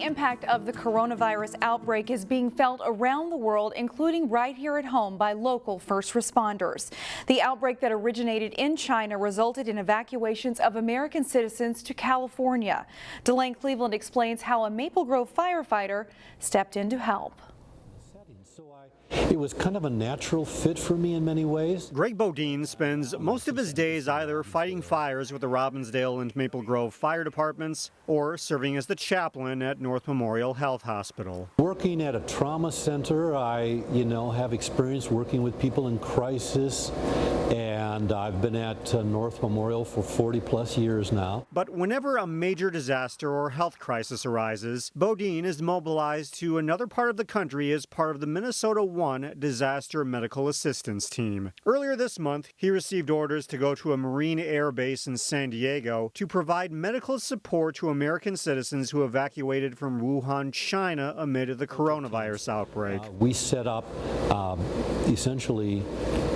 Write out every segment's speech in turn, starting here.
The impact of the coronavirus outbreak is being felt around the world, including right here at home by local first responders. The outbreak that originated in China resulted in evacuations of American citizens to California. Delane Cleveland explains how a Maple Grove firefighter stepped in to help. It was kind of a natural fit for me in many ways. Greg Bodine spends most of his days either fighting fires with the Robbinsdale and Maple Grove fire departments or serving as the chaplain at North Memorial Health Hospital. Working at a trauma center, I have experience working with people in crisis, and I've been at North Memorial for 40+ years now. But whenever a major disaster or health crisis arises, Bodine is mobilized to another part of the country as part of the Minnesota 1 Disaster Medical Assistance Team. Earlier this month, he received orders to go to a Marine Air Base in San Diego to provide medical support to American citizens who evacuated from Wuhan, China amid the coronavirus outbreak. We set up essentially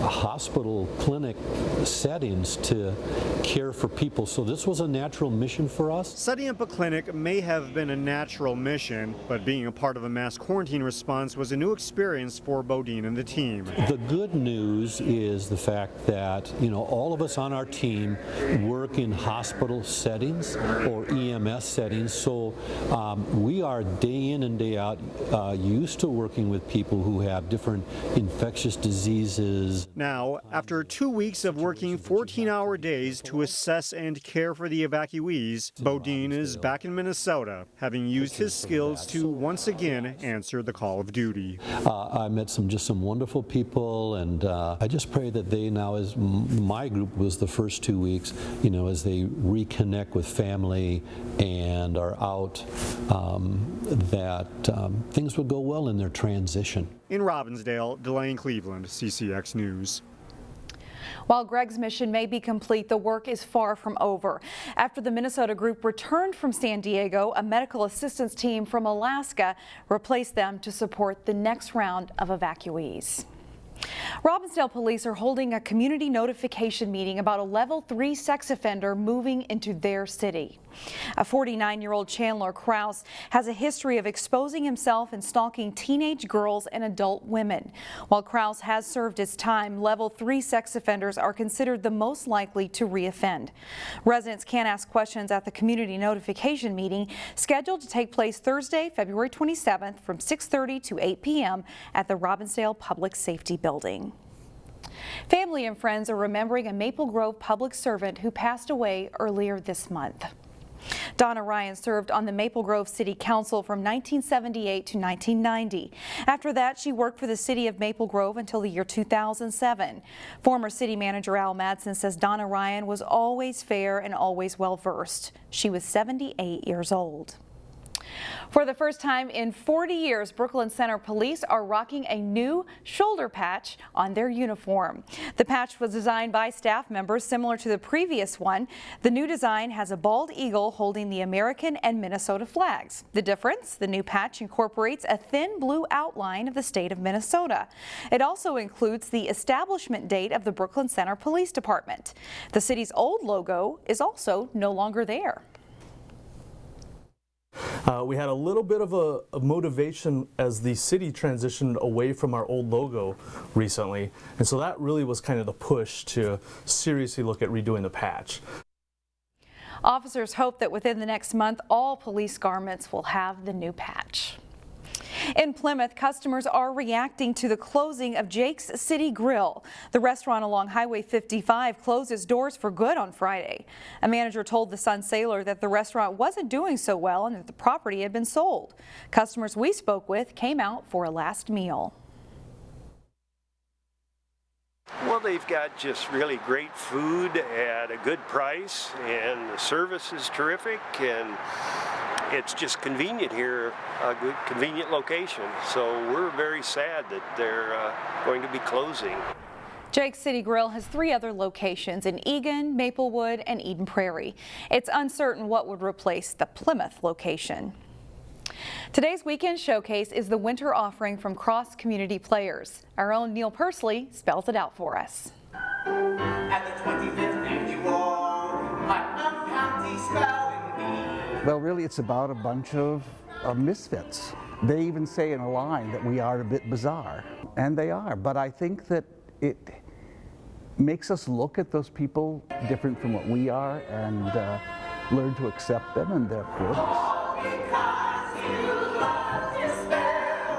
hospital clinic settings to care for people, so this was a natural mission for us. Setting up a clinic may have been a natural mission, but being a part of a mass quarantine response was a new experience for Bodine and the team. The good news is the fact that all of us on our team work in hospital settings or EMS settings, so we are day in and day out used to working with people who have different infectious diseases. Now, after 2 weeks of working 14-hour days to assess and care for the evacuees, Bodine is back in Minnesota, having used his skills to once again answer the call of duty. I met some wonderful people, and I just pray that they now, as my group was the first 2 weeks, as they reconnect with family and are out, that things will go well in their transition. In Robbinsdale, Delane Cleveland, CCX News. While Greg's mission may be complete, the work is far from over. After the Minnesota group returned from San Diego, a medical assistance team from Alaska replaced them to support the next round of evacuees. Robbinsdale police are holding a community notification meeting about a level 3 sex offender moving into their city. A 49-year-old Chandler Krause has a history of exposing himself and stalking teenage girls and adult women. While Krause has served his time, level 3 sex offenders are considered the most likely to reoffend. Residents can ask questions at the community notification meeting scheduled to take place Thursday, February 27th from 6:30 to 8 p.m. at the Robbinsdale Public Safety Building. Family and friends are remembering a Maple Grove public servant who passed away earlier this month. Donna Ryon served on the Maple Grove City Council from 1978 to 1990. After that, she worked for the city of Maple Grove until the year 2007. Former city manager Al Madsen says Donna Ryon was always fair and always well-versed. She was 78 years old. For the first time in 40 years, Brooklyn Center Police are rocking a new shoulder patch on their uniform. The patch was designed by staff members similar to the previous one. The new design has a bald eagle holding the American and Minnesota flags. The difference? The new patch incorporates a thin blue outline of the state of Minnesota. It also includes the establishment date of the Brooklyn Center Police Department. The city's old logo is also no longer there. We had a little bit of a motivation as the city transitioned away from our old logo recently, and so that really was kind of the push to seriously look at redoing the patch. Officers hope that within the next month, all police garments will have the new patch. In Plymouth, customers are reacting to the closing of Jake's City Grille. The restaurant along Highway 55 closed its doors for good on Friday. A manager told the Sun-Sailor that the restaurant wasn't doing so well and that the property had been sold. Customers we spoke with came out for a last meal. Well, they've got just really great food at a good price, and the service is terrific, and it's just convenient here, a good convenient location. So we're very sad that they're going to be closing. Jake's City Grille has 3 other locations in Eagan, Maplewood, and Eden Prairie. It's uncertain what would replace the Plymouth location. Today's weekend showcase is the winter offering from Cross Community Players. Our own Neil Persley spells it out for us. At the 25th annual Putnam County Spelling Bee. Well, really, it's about a bunch of misfits. They even say in a line that we are a bit bizarre, and they are, but I think that it makes us look at those people different from what we are and learn to accept them and their quirks.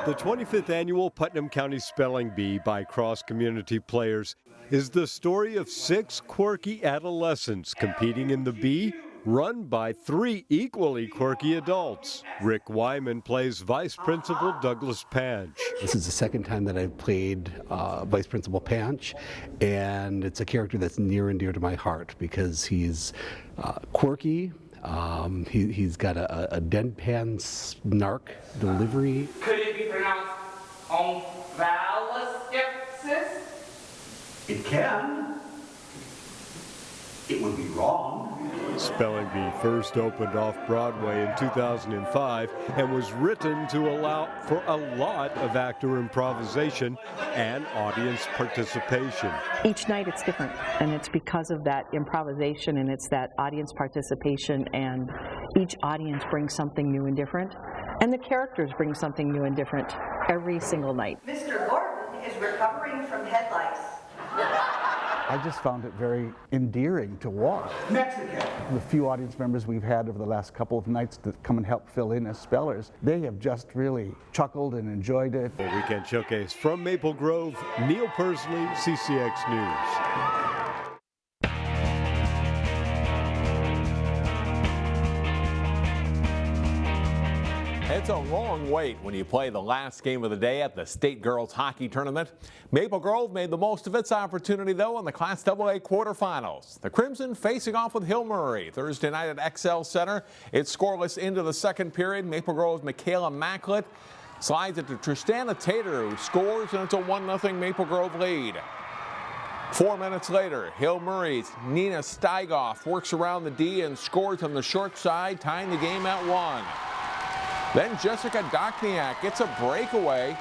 The 25th annual Putnam County Spelling Bee by cross-community players is the story of 6 quirky adolescents competing in the bee, run by 3 equally quirky adults. Rick Wyman plays Vice Principal Douglas Panch. This is the second time that I've played Vice Principal Panch, and it's a character that's near and dear to my heart because he's quirky. He's got a deadpan snark delivery. Could it be pronounced omphaloskepsis? It can. It would be wrong. Spelling Bee first opened off-Broadway in 2005 and was written to allow for a lot of actor improvisation and audience participation. Each night it's different, and it's because of that improvisation and it's that audience participation, and each audience brings something new and different, and the characters bring something new and different every single night. Mr. Gordon is recovering from head lice. I just found it very endearing to watch. Mexican. The few audience members we've had over the last couple of nights that come and help fill in as spellers, they have just really chuckled and enjoyed it. A weekend showcase from Maple Grove, Neil Persley, CCX News. It's a long wait when you play the last game of the day at the State Girls Hockey Tournament. Maple Grove made the most of its opportunity, though, in the Class AA quarterfinals. The Crimson facing off with Hill Murray Thursday night at XL Center. It's scoreless into the second period. Maple Grove's Michaela Macklett slides it to Tristana Tater, who scores, and it's a 1-0 Maple Grove lead. 4 minutes later, Hill Murray's Nina Steigoff works around the D and scores on the short side, tying the game at 1. Then Jessica Dochniak gets a breakaway.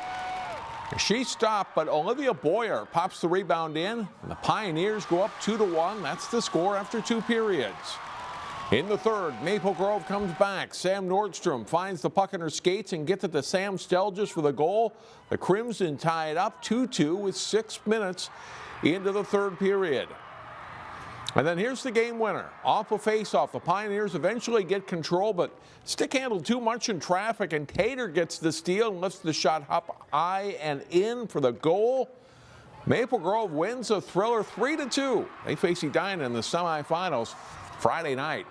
She stopped, but Olivia Boyer pops the rebound in, and the Pioneers go up 2-1. That's the score after 2 periods. In the third, Maple Grove comes back. Sam Nordstrom finds the puck in her skates and gets it to Sam Stelgis for the goal. The Crimson tie it up 2-2 with 6 minutes into the third period. And then here's the game winner. Off a face-off, the Pioneers eventually get control, but stick handled too much in traffic, and Tater gets the steal and lifts the shot up high and in for the goal. Maple Grove wins a thriller 3-2. They face Edina in the semifinals Friday night.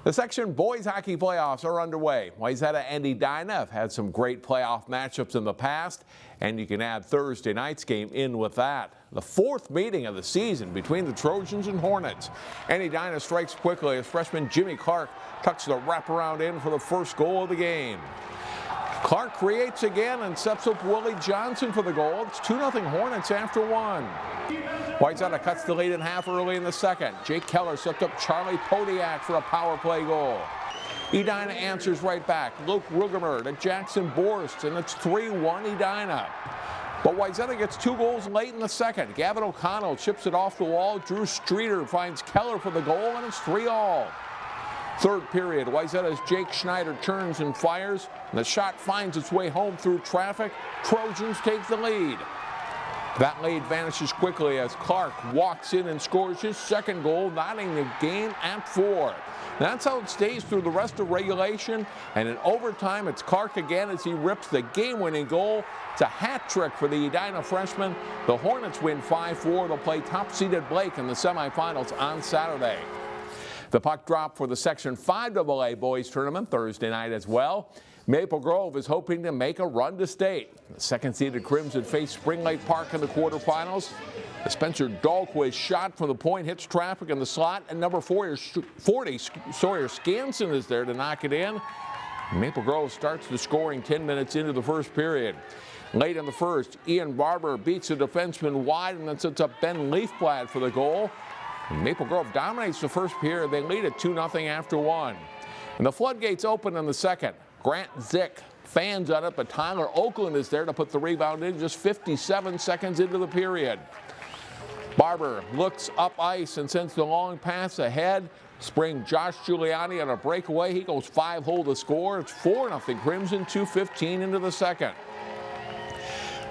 The Section Boys Hockey Playoffs are underway. Wayzata and Edina have had some great playoff matchups in the past, and you can add Thursday night's game in with that. The 4th meeting of the season between the Trojans and Hornets. And Edina strikes quickly as freshman Jimmy Clark tucks the wraparound in for the first goal of the game. Clark creates again and steps up Willie Johnson for the goal. It's 2-0 Hornets after 1. Wayzata cuts the lead in half early in the second. Jake Keller stepped up Charlie Podiak for a power play goal. Edina answers right back. Luke Rugemer to Jackson Borst, and it's 3-1 Edina. But Wayzata gets 2 goals late in the second. Gavin O'Connell chips it off the wall. Drew Streeter finds Keller for the goal, and it's 3-all. Third period, Wayzata's Jake Schneider turns and fires, and the shot finds its way home through traffic. Trojans take the lead. That lead vanishes quickly as Clark walks in and scores his second goal, knotting the game at 4. That's how it stays through the rest of regulation, and in overtime it's Clark again as he rips the game-winning goal. It's a hat trick for the Edina freshman. The Hornets win 5-4. They'll play top-seeded Blake in the semifinals on Saturday. The puck drop for the Section 5 AA boys tournament Thursday night as well. Maple Grove is hoping to make a run to state. The second-seeded Crimson face Spring Lake Park in the quarterfinals. The Spencer Dahlquist shot from the point hits traffic in the slot, and number 40 Sawyer Skansen is there to knock it in. Maple Grove starts the scoring 10 minutes into the first period. Late in the first, Ian Barber beats the defenseman wide and then sets up Ben Leafblad for the goal. And Maple Grove dominates the first period. They lead at 2-0 after 1. And the floodgates open in the second. Grant Zick fans on it, but Tyler Oakland is there to put the rebound in just 57 seconds into the period. Barber looks up ice and sends the long pass ahead Spring Josh Giuliani on a breakaway. He goes 5-hole to score. It's 4-0 Crimson, 2:15 into the second.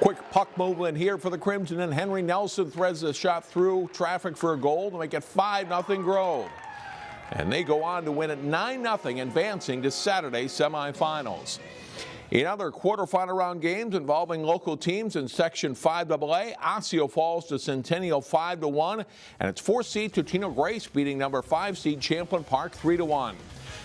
Quick puck movement here for the Crimson, and Henry Nelson threads the shot through traffic for a goal to make it 5-0 Grove. And they go on to win at 9-0, advancing to Saturday's semifinals. In other quarterfinal round games involving local teams in Section 5AA, Osseo falls to Centennial 5-1, and its 4th seed Totino Grace beating number 5 seed Champlin Park 3-1.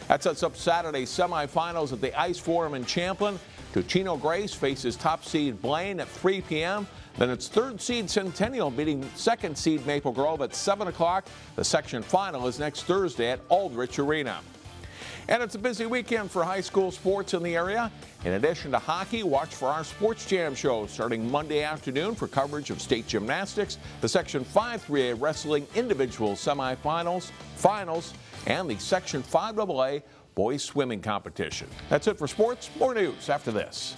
That sets up Saturday's semifinals at the Ice Forum in Champlin. Totino Grace faces top seed Blaine at 3 p.m. Then its 3rd seed Centennial beating 2nd seed Maple Grove at 7 o'clock. The section final is next Thursday at Aldrich Arena. And it's a busy weekend for high school sports in the area. In addition to hockey, watch for our Sports Jam show starting Monday afternoon for coverage of state gymnastics, the Section 5 3A wrestling individual semifinals, finals, and the Section 5AA boys swimming competition. That's it for sports. More news after this.